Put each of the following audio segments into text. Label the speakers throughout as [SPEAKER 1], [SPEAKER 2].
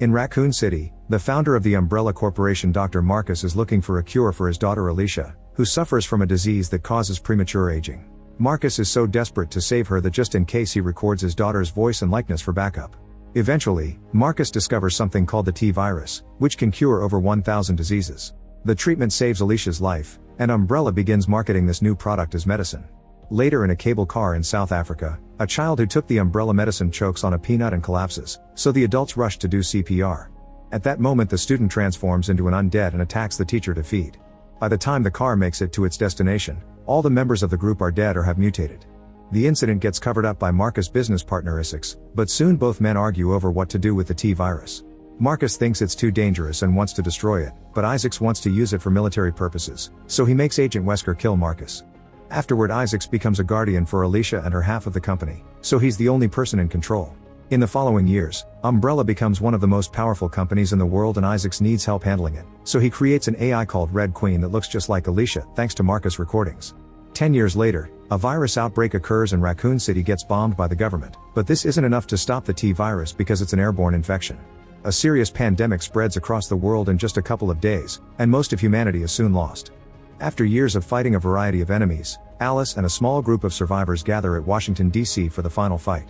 [SPEAKER 1] In Raccoon City, the founder of the Umbrella Corporation, Dr. Marcus, is looking for a cure for his daughter Alicia, who suffers from a disease that causes premature aging. Marcus is so desperate to save her that just in case he records his daughter's voice and likeness for backup. Eventually, Marcus discovers something called the T-virus, which can cure over 1,000 diseases. The treatment saves Alicia's life, and Umbrella begins marketing this new product as medicine. Later, in a cable car in South Africa, a child who took the Umbrella medicine chokes on a peanut and collapses, so the adults rush to do CPR. At that moment, the student transforms into an undead and attacks the teacher to feed. By the time the car makes it to its destination, all the members of the group are dead or have mutated. The incident gets covered up by Marcus' business partner Isaacs, but soon both men argue over what to do with the T-virus. Marcus thinks it's too dangerous and wants to destroy it, but Isaacs wants to use it for military purposes, so he makes Agent Wesker kill Marcus. Afterward, Isaacs becomes a guardian for Alicia and her half of the company, so he's the only person in control. In the following years, Umbrella becomes one of the most powerful companies in the world and Isaacs needs help handling it, so he creates an AI called Red Queen that looks just like Alicia, thanks to Marcus' recordings. 10 years later, a virus outbreak occurs and Raccoon City gets bombed by the government, but this isn't enough to stop the T-virus because it's an airborne infection. A serious pandemic spreads across the world in just a couple of days, and most of humanity is soon lost. After years of fighting a variety of enemies, Alice and a small group of survivors gather at Washington, D.C. for the final fight.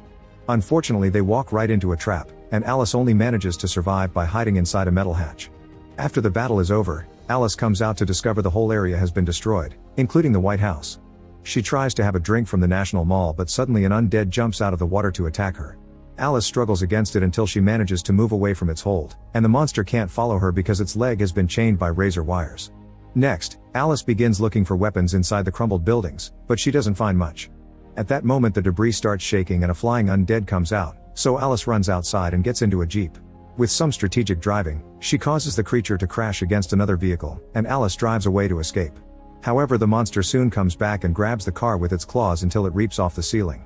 [SPEAKER 1] Unfortunately, they walk right into a trap, and Alice only manages to survive by hiding inside a metal hatch. After the battle is over, Alice comes out to discover the whole area has been destroyed, including the White House. She tries to have a drink from the National Mall, but suddenly an undead jumps out of the water to attack her. Alice struggles against it until she manages to move away from its hold, and the monster can't follow her because its leg has been chained by razor wires. Next, Alice begins looking for weapons inside the crumbled buildings, but she doesn't find much. At that moment, the debris starts shaking and a flying undead comes out, so Alice runs outside and gets into a jeep. With some strategic driving, she causes the creature to crash against another vehicle, and Alice drives away to escape. However, the monster soon comes back and grabs the car with its claws until it reaps off the ceiling.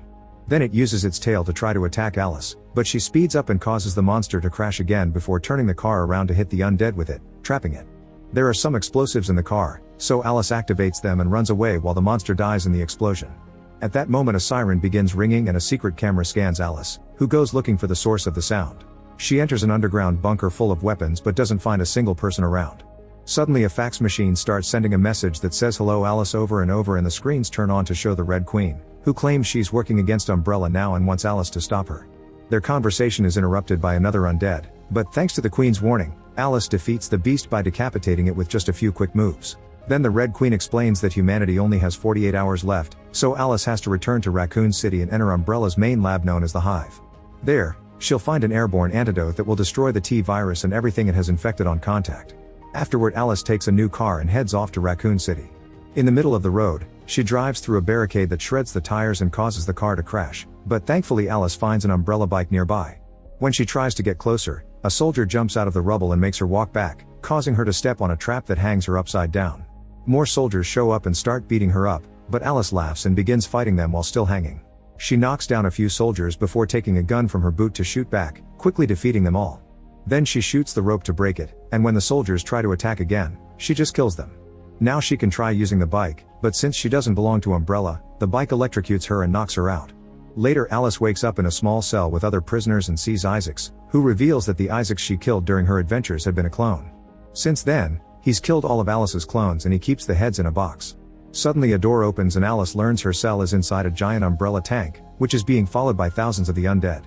[SPEAKER 1] Then it uses its tail to try to attack Alice, but she speeds up and causes the monster to crash again before turning the car around to hit the undead with it, trapping it. There are some explosives in the car, so Alice activates them and runs away while the monster dies in the explosion. At that moment, a siren begins ringing and a secret camera scans Alice, who goes looking for the source of the sound. She enters an underground bunker full of weapons but doesn't find a single person around. Suddenly, a fax machine starts sending a message that says "Hello Alice" over and over, and the screens turn on to show the Red Queen, who claims she's working against Umbrella now and wants Alice to stop her. Their conversation is interrupted by another undead, but thanks to the Queen's warning, Alice defeats the beast by decapitating it with just a few quick moves. Then the Red Queen explains that humanity only has 48 hours left, so Alice has to return to Raccoon City and enter Umbrella's main lab known as the Hive. There, she'll find an airborne antidote that will destroy the T-virus and everything it has infected on contact. Afterward, Alice takes a new car and heads off to Raccoon City. In the middle of the road, she drives through a barricade that shreds the tires and causes the car to crash, but thankfully Alice finds an Umbrella bike nearby. When she tries to get closer, a soldier jumps out of the rubble and makes her walk back, causing her to step on a trap that hangs her upside down. More soldiers show up and start beating her up, but Alice laughs and begins fighting them while still hanging. She knocks down a few soldiers before taking a gun from her boot to shoot back, quickly defeating them all. Then she shoots the rope to break it, and when the soldiers try to attack again, she just kills them. Now she can try using the bike, but since she doesn't belong to Umbrella, the bike electrocutes her and knocks her out. Later, Alice wakes up in a small cell with other prisoners and sees Isaacs, who reveals that the Isaacs she killed during her adventures had been a clone. Since then, he's killed all of Alice's clones and he keeps the heads in a box. Suddenly a door opens and Alice learns her cell is inside a giant Umbrella tank, which is being followed by thousands of the undead.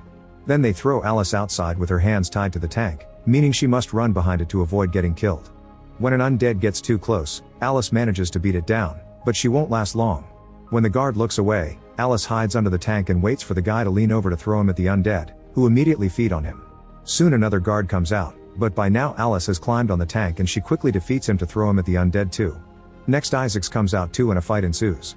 [SPEAKER 1] Then they throw Alice outside with her hands tied to the tank, meaning she must run behind it to avoid getting killed. When an undead gets too close, Alice manages to beat it down, but she won't last long. When the guard looks away, Alice hides under the tank and waits for the guy to lean over to throw him at the undead, who immediately feed on him. Soon another guard comes out, but by now Alice has climbed on the tank and she quickly defeats him to throw him at the undead too. Next, Isaacs comes out too and a fight ensues.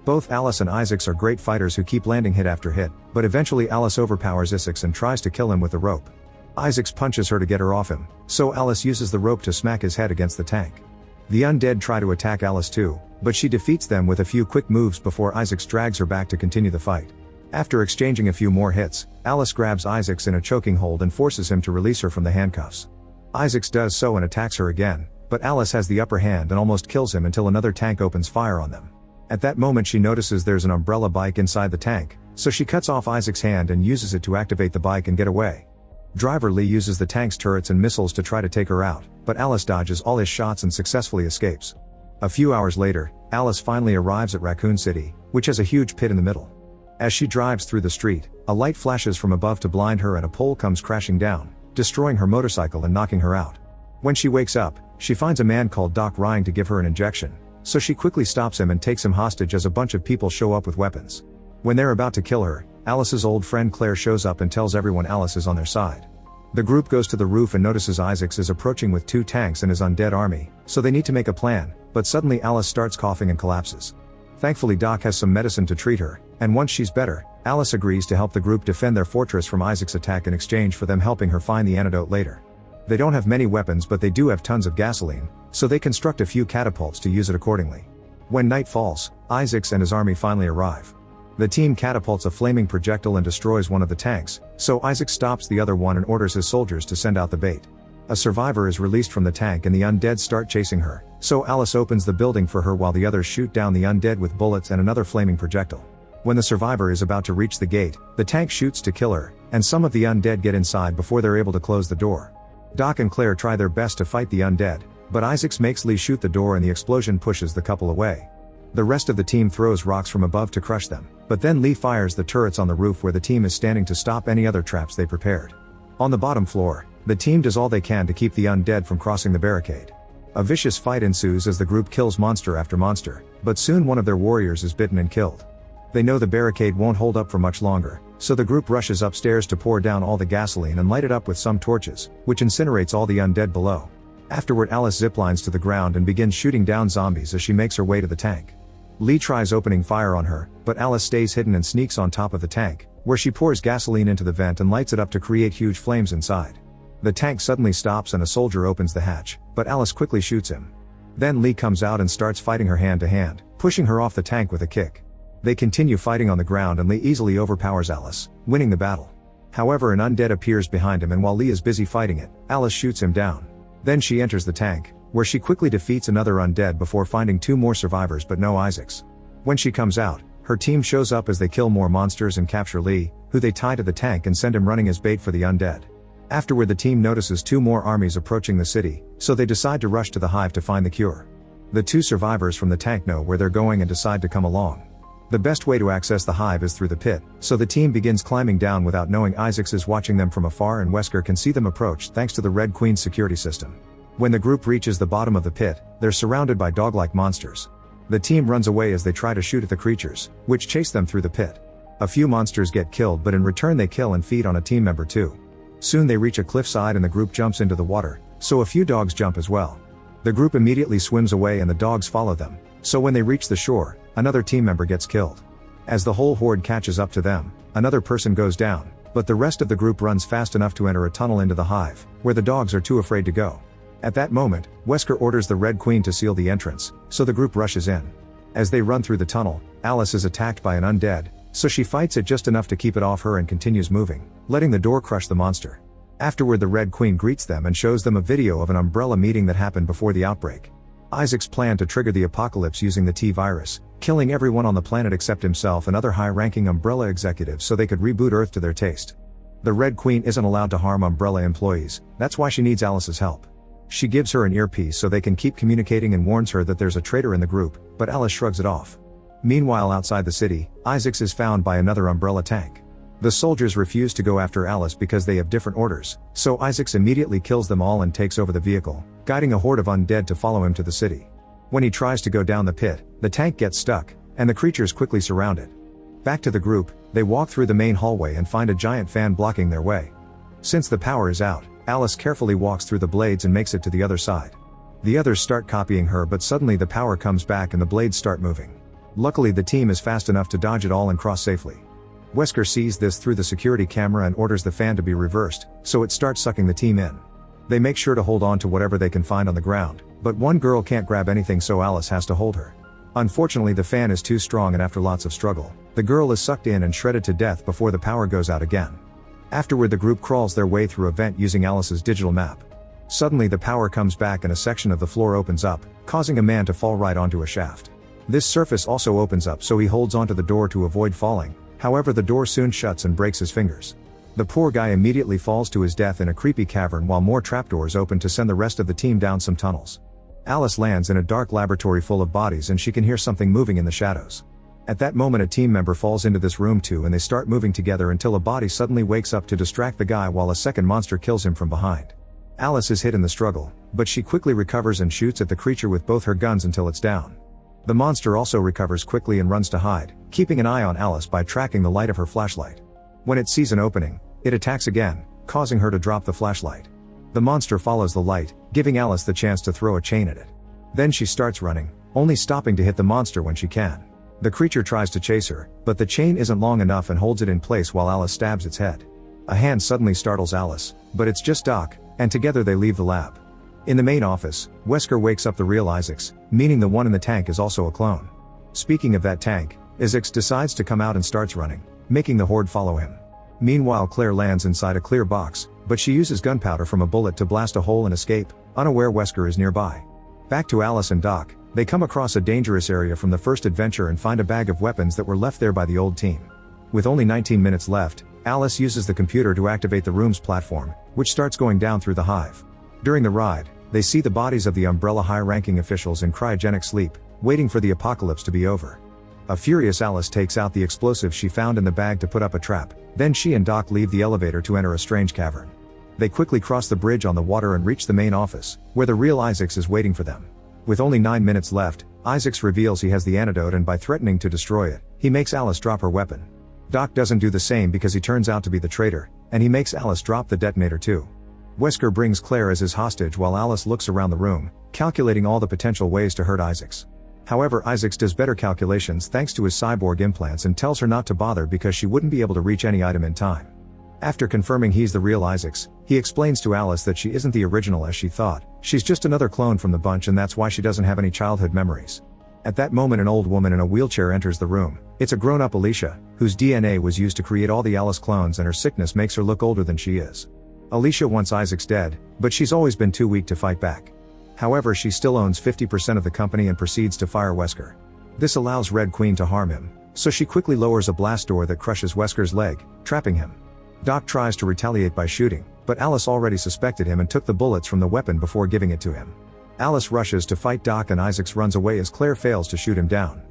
[SPEAKER 1] Both Alice and Isaacs are great fighters who keep landing hit after hit, but eventually Alice overpowers Isaacs and tries to kill him with the rope. Isaacs punches her to get her off him, so Alice uses the rope to smack his head against the tank. The undead try to attack Alice too, but she defeats them with a few quick moves before Isaacs drags her back to continue the fight. After exchanging a few more hits, Alice grabs Isaacs in a choking hold and forces him to release her from the handcuffs. Isaacs does so and attacks her again, but Alice has the upper hand and almost kills him until another tank opens fire on them. At that moment she notices there's an Umbrella bike inside the tank, so she cuts off Isaac's hand and uses it to activate the bike and get away. Driver Lee uses the tank's turrets and missiles to try to take her out, but Alice dodges all his shots and successfully escapes. A few hours later, Alice finally arrives at Raccoon City, which has a huge pit in the middle. As she drives through the street, a light flashes from above to blind her and a pole comes crashing down, destroying her motorcycle and knocking her out. When she wakes up, she finds a man called Doc Ryan to give her an injection, so she quickly stops him and takes him hostage as a bunch of people show up with weapons. When they're about to kill her, Alice's old friend Claire shows up and tells everyone Alice is on their side. The group goes to the roof and notices Isaacs is approaching with 2 tanks and his undead army, so they need to make a plan, but suddenly Alice starts coughing and collapses. Thankfully Doc has some medicine to treat her, and once she's better, Alice agrees to help the group defend their fortress from Isaac's attack in exchange for them helping her find the antidote later. They don't have many weapons but they do have tons of gasoline, so they construct a few catapults to use it accordingly. When night falls, Isaacs and his army finally arrive. The team catapults a flaming projectile and destroys one of the tanks, so Isaac stops the other one and orders his soldiers to send out the bait. A survivor is released from the tank and the undead start chasing her, so Alice opens the building for her while the others shoot down the undead with bullets and another flaming projectile. When the survivor is about to reach the gate, the tank shoots to kill her, and some of the undead get inside before they're able to close the door. Doc and Claire try their best to fight the undead, but Isaacs makes Lee shoot the door and the explosion pushes the couple away. The rest of the team throws rocks from above to crush them, but then Lee fires the turrets on the roof where the team is standing to stop any other traps they prepared. On the bottom floor, the team does all they can to keep the undead from crossing the barricade. A vicious fight ensues as the group kills monster after monster, but soon one of their warriors is bitten and killed. They know the barricade won't hold up for much longer, so the group rushes upstairs to pour down all the gasoline and light it up with some torches, which incinerates all the undead below. Afterward Alice ziplines to the ground and begins shooting down zombies as she makes her way to the tank. Lee tries opening fire on her, but Alice stays hidden and sneaks on top of the tank, where she pours gasoline into the vent and lights it up to create huge flames inside. The tank suddenly stops and a soldier opens the hatch, but Alice quickly shoots him. Then Lee comes out and starts fighting her hand to hand, pushing her off the tank with a kick. They continue fighting on the ground and Lee easily overpowers Alice, winning the battle. However, an undead appears behind him and while Lee is busy fighting it, Alice shoots him down. Then she enters the tank, where she quickly defeats another undead before finding 2 more survivors but no Isaacs. When she comes out, her team shows up as they kill more monsters and capture Lee, who they tie to the tank and send him running as bait for the undead. Afterward the team notices 2 more armies approaching the city, so they decide to rush to the hive to find the cure. The 2 survivors from the tank know where they're going and decide to come along. The best way to access the hive is through the pit, so the team begins climbing down without knowing Isaacs is watching them from afar and Wesker can see them approach thanks to the Red Queen's security system. When the group reaches the bottom of the pit, they're surrounded by dog-like monsters. The team runs away as they try to shoot at the creatures, which chase them through the pit. A few monsters get killed but in return they kill and feed on a team member too. Soon they reach a cliffside and the group jumps into the water, so a few dogs jump as well. The group immediately swims away and the dogs follow them, so when they reach the shore, another team member gets killed. As the whole horde catches up to them, another person goes down, but the rest of the group runs fast enough to enter a tunnel into the hive, where the dogs are too afraid to go. At that moment, Wesker orders the Red Queen to seal the entrance, so the group rushes in. As they run through the tunnel, Alice is attacked by an undead, so she fights it just enough to keep it off her and continues moving, letting the door crush the monster. Afterward the Red Queen greets them and shows them a video of an Umbrella meeting that happened before the outbreak. Isaac's plan to trigger the apocalypse using the T-virus, killing everyone on the planet except himself and other high-ranking Umbrella executives so they could reboot Earth to their taste. The Red Queen isn't allowed to harm Umbrella employees, that's why she needs Alice's help. She gives her an earpiece so they can keep communicating and warns her that there's a traitor in the group, but Alice shrugs it off. Meanwhile outside the city, Isaacs is found by another Umbrella tank. The soldiers refuse to go after Alice because they have different orders, so Isaacs immediately kills them all and takes over the vehicle, guiding a horde of undead to follow him to the city. When he tries to go down the pit, the tank gets stuck, and the creatures quickly surround it. Back to the group, they walk through the main hallway and find a giant fan blocking their way. Since the power is out, Alice carefully walks through the blades and makes it to the other side. The others start copying her but suddenly the power comes back and the blades start moving. Luckily the team is fast enough to dodge it all and cross safely. Wesker sees this through the security camera and orders the fan to be reversed, so it starts sucking the team in. They make sure to hold on to whatever they can find on the ground, but one girl can't grab anything so Alice has to hold her. Unfortunately the fan is too strong and after lots of struggle, the girl is sucked in and shredded to death before the power goes out again. Afterward the group crawls their way through a vent using Alice's digital map. Suddenly the power comes back and a section of the floor opens up, causing a man to fall right onto a shaft. This surface also opens up so he holds onto the door to avoid falling, however the door soon shuts and breaks his fingers. The poor guy immediately falls to his death in a creepy cavern while more trapdoors open to send the rest of the team down some tunnels. Alice lands in a dark laboratory full of bodies and she can hear something moving in the shadows. At that moment a team member falls into this room too and they start moving together until a body suddenly wakes up to distract the guy while a second monster kills him from behind. Alice is hit in the struggle, but she quickly recovers and shoots at the creature with both her guns until it's down. The monster also recovers quickly and runs to hide, keeping an eye on Alice by tracking the light of her flashlight. When it sees an opening, it attacks again, causing her to drop the flashlight. The monster follows the light, giving Alice the chance to throw a chain at it. Then she starts running, only stopping to hit the monster when she can. The creature tries to chase her, but the chain isn't long enough and holds it in place while Alice stabs its head. A hand suddenly startles Alice, but it's just Doc, and together they leave the lab. In the main office, Wesker wakes up the real Isaacs, meaning the one in the tank is also a clone. Speaking of that tank, Isaacs decides to come out and starts running, making the horde follow him. Meanwhile Claire lands inside a clear box, but she uses gunpowder from a bullet to blast a hole and escape, unaware Wesker is nearby. Back to Alice and Doc, they come across a dangerous area from the first adventure and find a bag of weapons that were left there by the old team. With only 19 minutes left, Alice uses the computer to activate the room's platform, which starts going down through the hive. During the ride, they see the bodies of the Umbrella high-ranking officials in cryogenic sleep, waiting for the apocalypse to be over. A furious Alice takes out the explosives she found in the bag to put up a trap, then she and Doc leave the elevator to enter a strange cavern. They quickly cross the bridge on the water and reach the main office, where the real Isaacs is waiting for them. With only 9 minutes left, Isaacs reveals he has the antidote and by threatening to destroy it, he makes Alice drop her weapon. Doc doesn't do the same because he turns out to be the traitor, and he makes Alice drop the detonator too. Wesker brings Claire as his hostage while Alice looks around the room, calculating all the potential ways to hurt Isaacs. However, Isaacs does better calculations thanks to his cyborg implants and tells her not to bother because she wouldn't be able to reach any item in time. After confirming he's the real Isaacs, he explains to Alice that she isn't the original as she thought, she's just another clone from the bunch and that's why she doesn't have any childhood memories. At that moment an old woman in a wheelchair enters the room. It's a grown-up Alicia, whose DNA was used to create all the Alice clones and her sickness makes her look older than she is. Alicia wants Isaacs dead, but she's always been too weak to fight back. However, she still owns 50% of the company and proceeds to fire Wesker. This allows Red Queen to harm him, so she quickly lowers a blast door that crushes Wesker's leg, trapping him. Doc tries to retaliate by shooting, but Alice already suspected him and took the bullets from the weapon before giving it to him. Alice rushes to fight Doc and Isaacs runs away as Claire fails to shoot him down.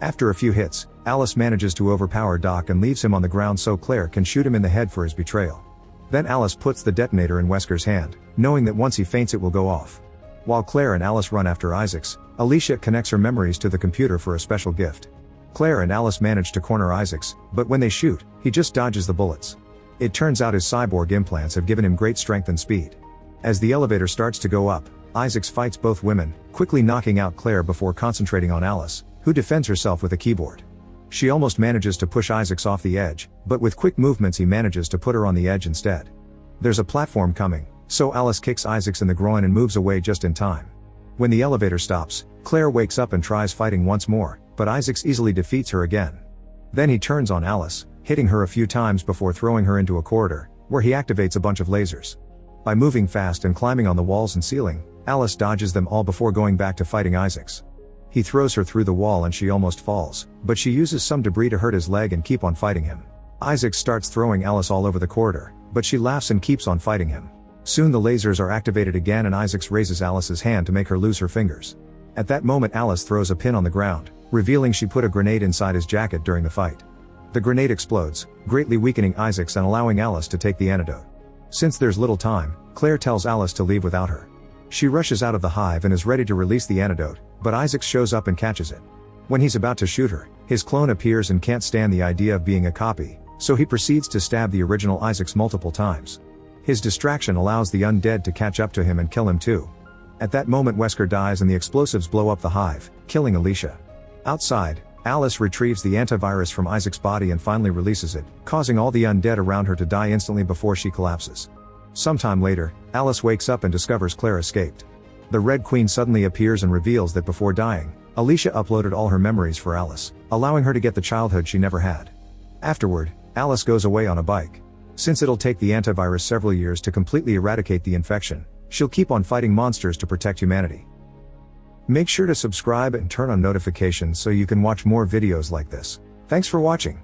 [SPEAKER 1] After a few hits, Alice manages to overpower Doc and leaves him on the ground so Claire can shoot him in the head for his betrayal. Then Alice puts the detonator in Wesker's hand, knowing that once he faints it will go off. While Claire and Alice run after Isaacs, Alicia connects her memories to the computer for a special gift. Claire and Alice manage to corner Isaacs, but when they shoot, he just dodges the bullets. It turns out his cyborg implants have given him great strength and speed. As the elevator starts to go up, Isaacs fights both women, quickly knocking out Claire before concentrating on Alice, who defends herself with a keyboard. She almost manages to push Isaacs off the edge, but with quick movements he manages to put her on the edge instead. There's a platform coming, so Alice kicks Isaacs in the groin and moves away just in time. When the elevator stops, Claire wakes up and tries fighting once more, but Isaacs easily defeats her again. Then he turns on Alice, hitting her a few times before throwing her into a corridor, where he activates a bunch of lasers. By moving fast and climbing on the walls and ceiling, Alice dodges them all before going back to fighting Isaacs. He throws her through the wall and she almost falls, but she uses some debris to hurt his leg and keep on fighting him. Isaac starts throwing Alice all over the corridor, but she laughs and keeps on fighting him. Soon the lasers are activated again and Isaacs raises Alice's hand to make her lose her fingers. At that moment Alice throws a pin on the ground, revealing she put a grenade inside his jacket during the fight. The grenade explodes, greatly weakening Isaacs and allowing Alice to take the antidote. Since there's little time, Claire tells Alice to leave without her. She rushes out of the hive and is ready to release the antidote, but Isaac shows up and catches it. When he's about to shoot her, his clone appears and can't stand the idea of being a copy, so he proceeds to stab the original Isaacs multiple times. His distraction allows the undead to catch up to him and kill him too. At that moment Wesker dies and the explosives blow up the hive, killing Alicia. Outside, Alice retrieves the antivirus from Isaac's body and finally releases it, causing all the undead around her to die instantly before she collapses. Sometime later, Alice wakes up and discovers Claire escaped. The Red Queen suddenly appears and reveals that before dying, Alicia uploaded all her memories for Alice, allowing her to get the childhood she never had. Afterward, Alice goes away on a bike. Since it'll take the antivirus several years to completely eradicate the infection, she'll keep on fighting monsters to protect humanity. Make sure to subscribe and turn on notifications so you can watch more videos like this. Thanks for watching.